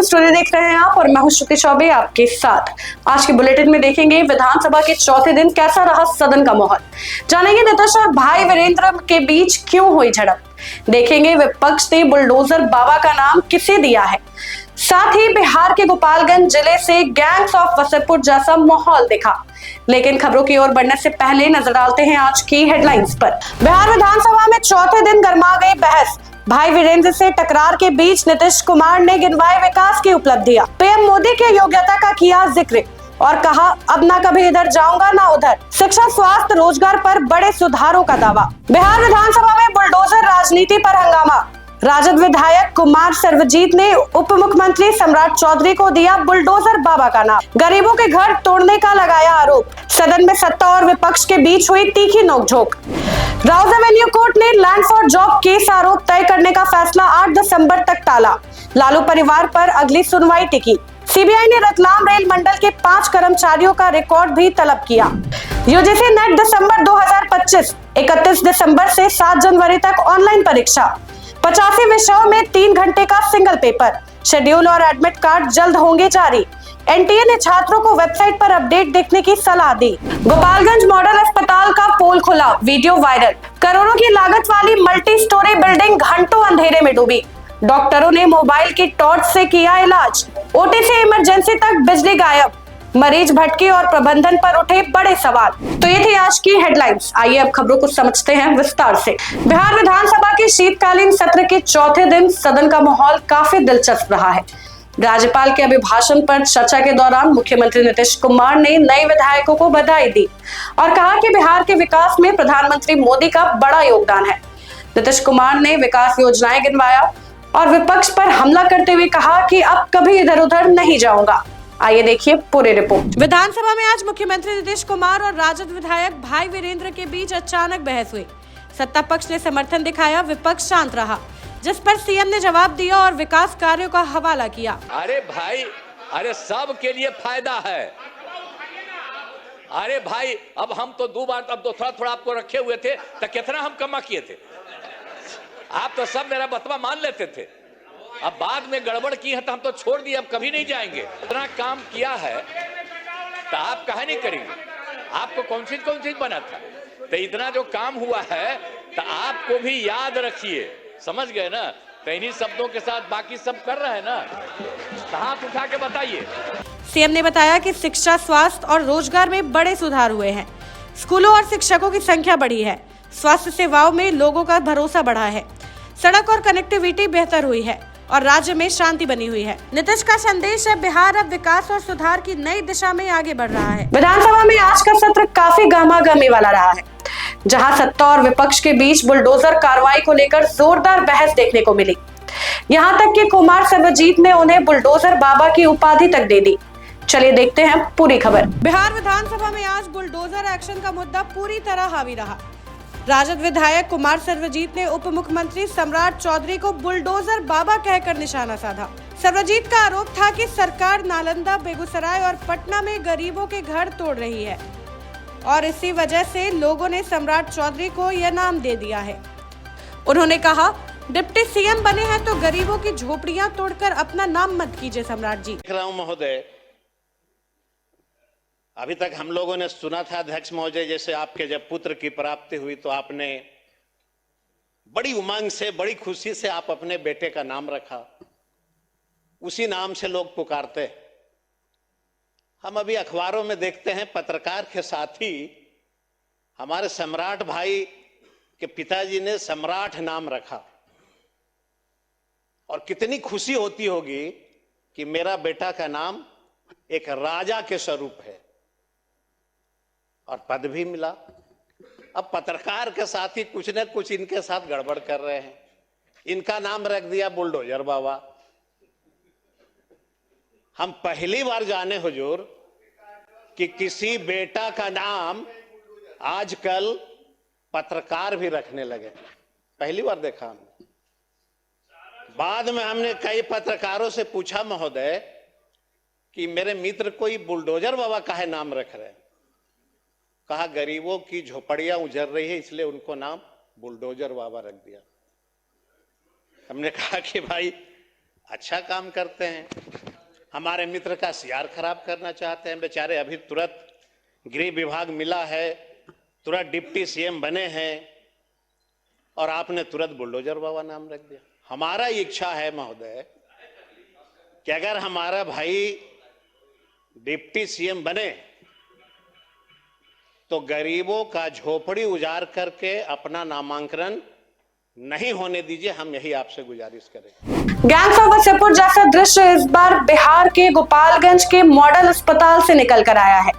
Story देख रहे हैं आप और मैं हूं श्रुति चौबे आपके साथ। आज के बुलेटिन में देखेंगे विधानसभा के चौथे दिन कैसा रहा सदन का माहौल, जानेंगे नीतीश और भाई वीरेंद्र के बीच क्यों हुई झड़प, देखेंगे विपक्ष ने बुलडोजर बाबा का नाम किसे दिया है, साथ ही बिहार के गोपालगंज जिले से गैंग्स ऑफ वसेपुर जैसा माहौल दिखा। लेकिन खबरों की ओर बढ़ने से पहले नजर डालते हैं आज की हेडलाइंस पर। बिहार विधानसभा में चौथे दिन गर्मा गई बहस। भाई वीरेंद्र से टकरार के बीच नीतीश कुमार ने गिनवाई विकास की उपलब्धियां, पीएम मोदी के योग्यता का किया जिक्र और कहा अब ना कभी इधर जाऊंगा ना उधर। शिक्षा, स्वास्थ्य, रोजगार पर बड़े सुधारों का दावा। बिहार विधानसभा में बुलडोजर राजनीति पर हंगामा। राजद विधायक कुमार सर्वजीत ने उप मुख्यमंत्री सम्राट चौधरी को दिया बुलडोजर बाबा का नाम। गरीबों के घर तोड़ने का लगाया आरोप। सदन में सत्ता और विपक्ष के बीच हुई तीखी नोकझोंक। राउज एवेन्यू कोर्ट ने लैंड फॉर जॉब केस आरोप तय करने का फैसला 8 दिसंबर तक टाला। लालू परिवार पर अगली सुनवाई टिकी। सीबीआई ने रतलाम रेल मंडल के 5 कर्मचारियों का रिकॉर्ड भी तलब किया। यूजीसी नेट दिसंबर 2025, 31 दिसंबर से 7 जनवरी तक ऑनलाइन परीक्षा। 85 विषयों में 3 घंटे का सिंगल पेपर। शेड्यूल और एडमिट कार्ड जल्द होंगे जारी। एनटीए ने छात्रों को वेबसाइट पर अपडेट देखने की सलाह दी। गोपालगंज मॉडल अस्पताल का पोल खुला, वीडियो वायरल। करोड़ों की लागत वाली मल्टी स्टोरी बिल्डिंग घंटों अंधेरे में डूबी। डॉक्टरों ने मोबाइल की टॉर्च से किया इलाज। ओटी से इमरजेंसी तक बिजली गायब। मरीज भटके और प्रबंधन पर उठे बड़े सवाल। तो ये थी आज की हेडलाइंस। आइए अब खबरों को समझते हैं विस्तार से। बिहार विधानसभा के शीतकालीन सत्र के चौथे दिन सदन का माहौल काफी दिलचस्प रहा है। राज्यपाल के अभिभाषण पर चर्चा के दौरान मुख्यमंत्री नीतीश कुमार ने नए विधायकों को बधाई दी और कहा कि बिहार के विकास में प्रधानमंत्री मोदी का बड़ा योगदान है। नीतीश कुमार ने विकास योजनाएं गिनवाया और विपक्ष पर हमला करते हुए कहा कि अब कभी इधर उधर नहीं जाऊंगा। आइए देखिए पूरी रिपोर्ट। विधानसभा में आज मुख्यमंत्री नीतीश कुमार और राजद विधायक भाई वीरेंद्र के बीच अचानक बहस हुई। सत्ता पक्ष ने समर्थन दिखाया, विपक्ष शांत रहा, जिस पर सीएम ने जवाब दिया और विकास कार्यों का हवाला किया। अरे भाई, अरे सब के लिए फायदा है। अरे भाई, अब हम तो 2 बार, अब तो थोड़ा आपको रखे हुए थे तो कितना हम कमा किए थे। आप तो सब मेरा बतवा मान लेते थे, अब बाद में गड़बड़ की है तो हम तो छोड़ दिए, अब कभी नहीं जाएंगे। इतना काम किया है तो आप कहा नहीं करेंगे। आपको कौन चीज बना था, तो इतना जो काम हुआ है तो आपको भी याद रखिए, समझ गए ना। तो इन्हीं शब्दों के साथ बाकी सब कर रहे हैं ना, हाथ उठा के बताइए। सीएम ने बताया कि शिक्षा, स्वास्थ्य और रोजगार में बड़े सुधार हुए हैं। स्कूलों और शिक्षकों की संख्या बढ़ी है। स्वास्थ्य सेवाओं में लोगों का भरोसा बढ़ा है। सड़क और कनेक्टिविटी बेहतर हुई है और राज्य में शांति बनी हुई है। नीतीश का संदेश है, बिहार अब विकास और सुधार की नई दिशा में आगे बढ़ रहा है। विधानसभा में आज का सत्र काफी गहमागहमी वाला रहा है, जहां सत्ता और विपक्ष के बीच बुलडोजर कार्रवाई को लेकर जोरदार बहस देखने को मिली। यहां तक कि कुमार सर्वजीत ने उन्हें बुलडोजर बाबा की उपाधि तक दे दी। चलिए देखते हैं पूरी खबर। बिहार विधानसभा में आज बुलडोजर एक्शन का मुद्दा पूरी तरह हावी रहा। राजद विधायक कुमार सर्वजीत ने उप मुख्यमंत्री सम्राट चौधरी को बुलडोजर बाबा कहकर निशाना साधा। सर्वजीत का आरोप था कि सरकार नालंदा, बेगूसराय और पटना में गरीबों के घर तोड़ रही है और इसी वजह से लोगों ने सम्राट चौधरी को यह नाम दे दिया है। उन्होंने कहा, डिप्टी सीएम बने हैं तो गरीबों की झोपड़ियां तोड़कर अपना नाम मत कीजिए सम्राट जी। देख रहा हूं महोदय, अभी तक हम लोगों ने सुना था अध्यक्ष महोदय, जैसे आपके जब पुत्र की प्राप्ति हुई तो आपने बड़ी उमंग से, बड़ी खुशी से आप अपने बेटे का नाम रखा, उसी नाम से लोग पुकारते। हम अभी अखबारों में देखते हैं पत्रकार के साथ ही हमारे सम्राट भाई के पिताजी ने सम्राट नाम रखा और कितनी खुशी होती होगी कि मेरा बेटा का नाम एक राजा के स्वरूप है और पद भी मिला। अब पत्रकार के साथ ही कुछ न कुछ इनके साथ गड़बड़ कर रहे हैं। इनका नाम रख दिया बुलडोजर बाबा। हम पहली बार जाने हुजूर कि किसी बेटा का नाम आजकल पत्रकार भी रखने लगे। पहली बार देखा हमने। बाद में हमने कई पत्रकारों से पूछा महोदय कि मेरे मित्र कोई बुलडोजर बाबा काहे नाम रख रहे हैं। कहा, गरीबों की झोपड़ियां उजर रही है इसलिए उनको नाम बुलडोजर बाबा रख दिया। हमने कहा कि भाई अच्छा काम करते हैं, हमारे मित्र का सीआर खराब करना चाहते हैं। बेचारे अभी तुरंत गृह विभाग मिला है, तुरंत डिप्टी सीएम बने हैं और आपने तुरंत बुलडोजर बाबा नाम रख दिया। हमारा इच्छा है महोदय कि अगर हमारा भाई डिप्टी सीएम बने तो गरीबों का झोपड़ी उजाड़ करके अपना नामांकन नहीं होने दीजिए, हम यही आपसे गुजारिश करें। गैंग्स ऑफ वासेपुर जैसा दृश्य इस बार बिहार के गोपालगंज के मॉडल अस्पताल से निकल कर आया है,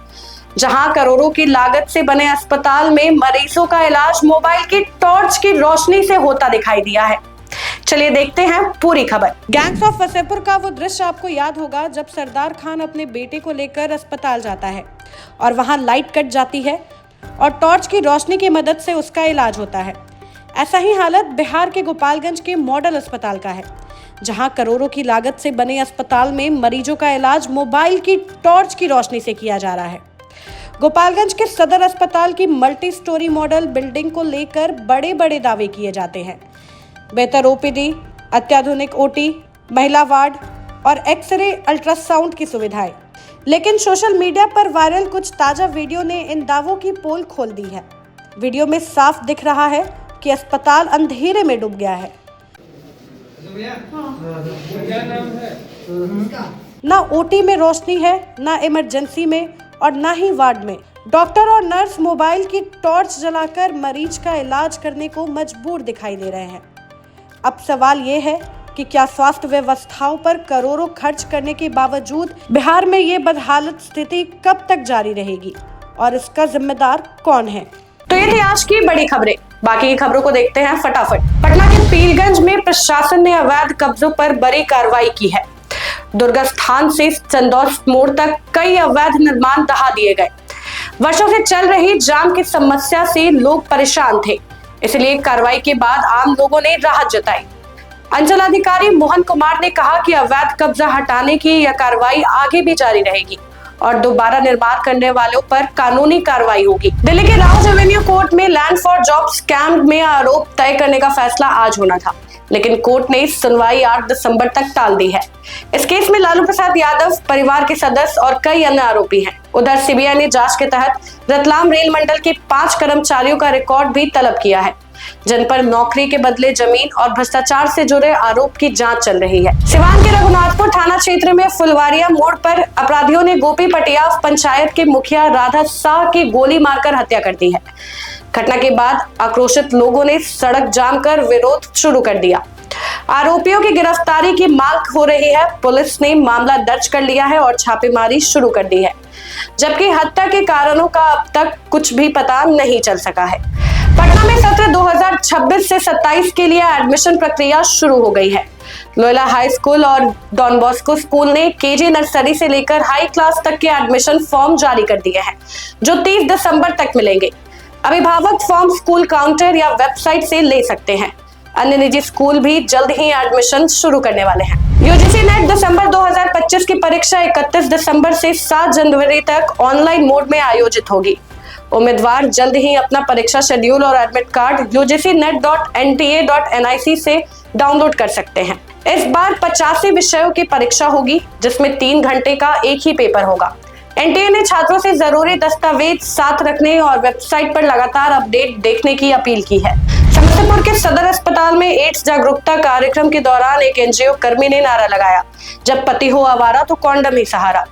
जहां करोड़ों की लागत से बने अस्पताल में मरीजों का इलाज मोबाइल की टॉर्च की रोशनी से होता दिखाई दिया है। चलिए देखते हैं पूरी खबर। गैंग्स ऑफ वासेपुर का वो दृश्य आपको याद होगा जब सरदार खान अपने बेटे को लेकर अस्पताल जाता है और वहां लाइट कट जाती है और टॉर्च की रोशनी की मदद से उसका इलाज होता है। ऐसा ही हालत बिहार के गोपालगंज के मॉडल अस्पताल का है, जहां करोड़ों की लागत से बने अस्पताल में मरीजों का इलाज मोबाइल की टॉर्च की रोशनी से किया जा रहा है। गोपालगंज के सदर अस्पताल की मल्टी स्टोरी मॉडल बिल्डिंग को लेकर बड़े बड़े दावे किए जाते हैं। बेहतर ओपीडी, अत्याधुनिक ओटी, महिला वार्ड और एक्सरे अल्ट्रासाउंड की सुविधाएं। लेकिन सोशल मीडिया पर वायरल कुछ ताजा वीडियो ने इन दावों की पोल खोल दी है। वीडियो में साफ दिख रहा है कि अस्पताल अंधेरे में डूब गया है। ना ओटी में रोशनी है, ना इमरजेंसी में और ना ही वार्ड में। डॉक्टर और नर्स मोबाइल की टॉर्च जलाकर मरीज का इलाज करने को मजबूर दिखाई दे रहे हैं। अब सवाल ये है कि क्या स्वास्थ्य व्यवस्थाओं पर करोड़ों खर्च करने के बावजूद बिहार में ये बदहालत स्थिति कब तक जारी रहेगी और इसका जिम्मेदार कौन है? तो ये थी आज की बड़ी खबरें। बाकी की खबरों को देखते हैं फटाफट। पटना के पीरगंज में प्रशासन ने अवैध कब्जों पर बड़ी कार्रवाई की है। दुर्गा स्थान से चंदौस मोड़ तक कई अवैध निर्माण दहा दिए गए। वर्षों से चल रही जाम की समस्या से लोग परेशान थे, इसलिए कार्रवाई के बाद आम लोगों ने राहत जताई। अंचलाधिकारी मोहन कुमार ने कहा कि अवैध कब्जा हटाने की यह कार्रवाई आगे भी जारी रहेगी और दोबारा निर्माण करने वालों पर कानूनी कार्रवाई होगी। दिल्ली के राउज एवेन्यू कोर्ट में लैंड फॉर जॉब स्कैम में आरोप तय करने का फैसला आज होना था, लेकिन कोर्ट ने सुनवाई 8 दिसंबर तक टाल दी है। इस केस में लालू प्रसाद यादव परिवार के सदस्य और कई अन्य आरोपी हैं। उधर सीबीआई ने जांच के तहत रतलाम रेल मंडल के 5 कर्मचारियों का रिकॉर्ड भी तलब किया है, जिन पर नौकरी के बदले जमीन और भ्रष्टाचार से जुड़े आरोप की जांच चल रही है। सिवान के रघुनाथपुर थाना क्षेत्र में फुलवारिया मोड़ पर अपराधियों ने गोपी पटिया पंचायत के मुखिया राधा शाह की गोली मारकर हत्या कर दी है। घटना के बाद आक्रोशित लोगों ने सड़क जाम कर विरोध शुरू कर दिया। आरोपियों की गिरफ्तारी की मांग हो रही है। पुलिस ने मामला दर्ज कर लिया है और छापेमारी शुरू कर दी है, जबकि हत्या के कारणों का अब तक कुछ भी पता नहीं चल सका है। पटना में सत्र 2026 से 27 के लिए एडमिशन प्रक्रिया शुरू हो गई है। लोयला हाई स्कूल और डॉन बॉस्को स्कूल ने केजी नर्सरी से लेकर हाई क्लास तक के एडमिशन फॉर्म जारी कर दिए हैं, जो 30 दिसंबर तक मिलेंगे। अभिभावक फॉर्म स्कूल काउंटर या वेबसाइट से ले सकते हैं। अन्य निजी स्कूल भी जल्द ही एडमिशन शुरू करने वाले हैं। यूजीसी नेट दिसंबर 2025 की परीक्षा 31 दिसंबर से 7 जनवरी तक ऑनलाइन मोड में आयोजित होगी। उम्मीदवार जल्द ही अपना परीक्षा शेड्यूल और एडमिट कार्ड ugcnet.nta.nic से डाउनलोड कर सकते हैं। इस बार 85 विषयों की परीक्षा होगी, जिसमें 3 घंटे का एक ही पेपर होगा। एनटीए ने छात्रों से जरूरी दस्तावेज साथ रखने और वेबसाइट पर लगातार अपडेट देखने की अपील की है। समस्तीपुर के सदर अस्पताल में एड्स जागरूकता कार्यक्रम के दौरान एक एनजीओ कर्मी ने नारा लगाया, जब पति हो आवारा तो कॉन्डम ही सहारा।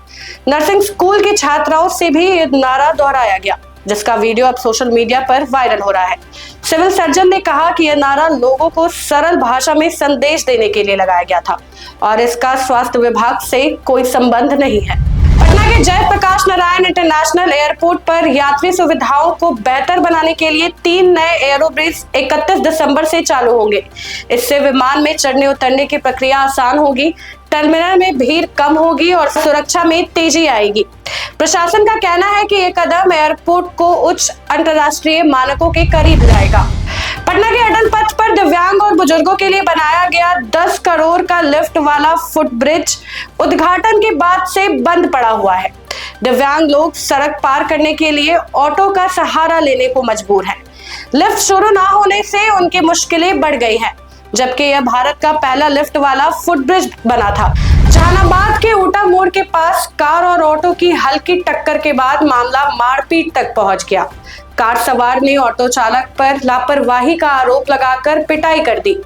नर्सिंग स्कूल की छात्राओं से भी ये नारा दोहराया गया, जिसका वीडियो अब सोशल मीडिया पर वायरल हो रहा है। सिविल सर्जन ने कहा कि यह नारा लोगों को सरल भाषा में संदेश देने के लिए लगाया गया था और इसका स्वास्थ्य विभाग से कोई संबंध नहीं है। पटना के जयप्रकाश नारायण इंटरनेशनल एयरपोर्ट पर यात्री सुविधाओं को बेहतर बनाने के लिए 3 नए एयरोब्रिज 31 दिसंबर से चालू होंगे। इससे विमान में चढ़ने उतरने की प्रक्रिया आसान होगी, टर्मिनल में भीड़ कम होगी और सुरक्षा में तेजी आएगी। प्रशासन का कहना है कि यह कदम एयरपोर्ट को उच्च अंतर्राष्ट्रीय मानकों के करीब लाएगा। पटना के अटल पथ पर दिव्यांग और बुजुर्गों के लिए बनाया गया 10 करोड़ का लिफ्ट वाला फुटब्रिज उद्घाटन के बाद से बंद पड़ा हुआ है। दिव्यांग लोग सड़क पार करने के लिए ऑटो का सहारा लेने को मजबूर हैं। लिफ्ट शुरू ना होने से उनकी मुश्किलें बढ़ गई हैं। जबकि यह भारत का पहला लिफ्ट वाला फुटब्रिज बना था। जहानाबाद के ऊटा मोड़ के पास कार और ऑटो की हल्की टक्कर के बाद मामला मारपीट तक पहुंच गया। कार सवार ने ऑटो चालक पर लापरवाही का आरोप लगाकर पिटाई कर दी,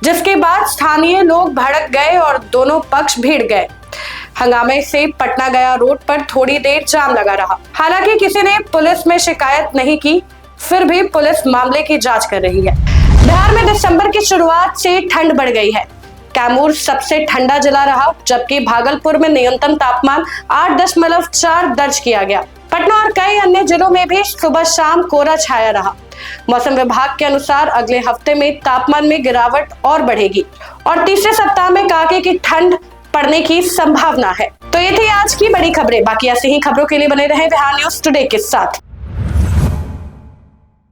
जिसके बाद स्थानीय लोग भड़क गए और दोनों पक्ष भिड़ गए। हंगामे से पटना गया रोड पर थोड़ी देर जाम लगा रहा। हालांकि किसी ने पुलिस में शिकायत नहीं की, फिर भी पुलिस मामले की जांच कर रही है। बिहार में दिसंबर की शुरुआत से ठंड बढ़ गई है। कैमूर सबसे ठंडा जिला रहा, जबकि भागलपुर में न्यूनतम तापमान 8.4 दर्ज किया गया। पटना और कई अन्य जिलों में भी सुबह शाम कोहरा छाया रहा। मौसम विभाग के अनुसार अगले हफ्ते में तापमान में गिरावट और बढ़ेगी और तीसरे सप्ताह में कड़ाके की ठंड पड़ने की संभावना है। तो ये थी आज की बड़ी खबरें। बाकी ऐसे ही खबरों के लिए बने रहें बिहार न्यूज टुडे के साथ।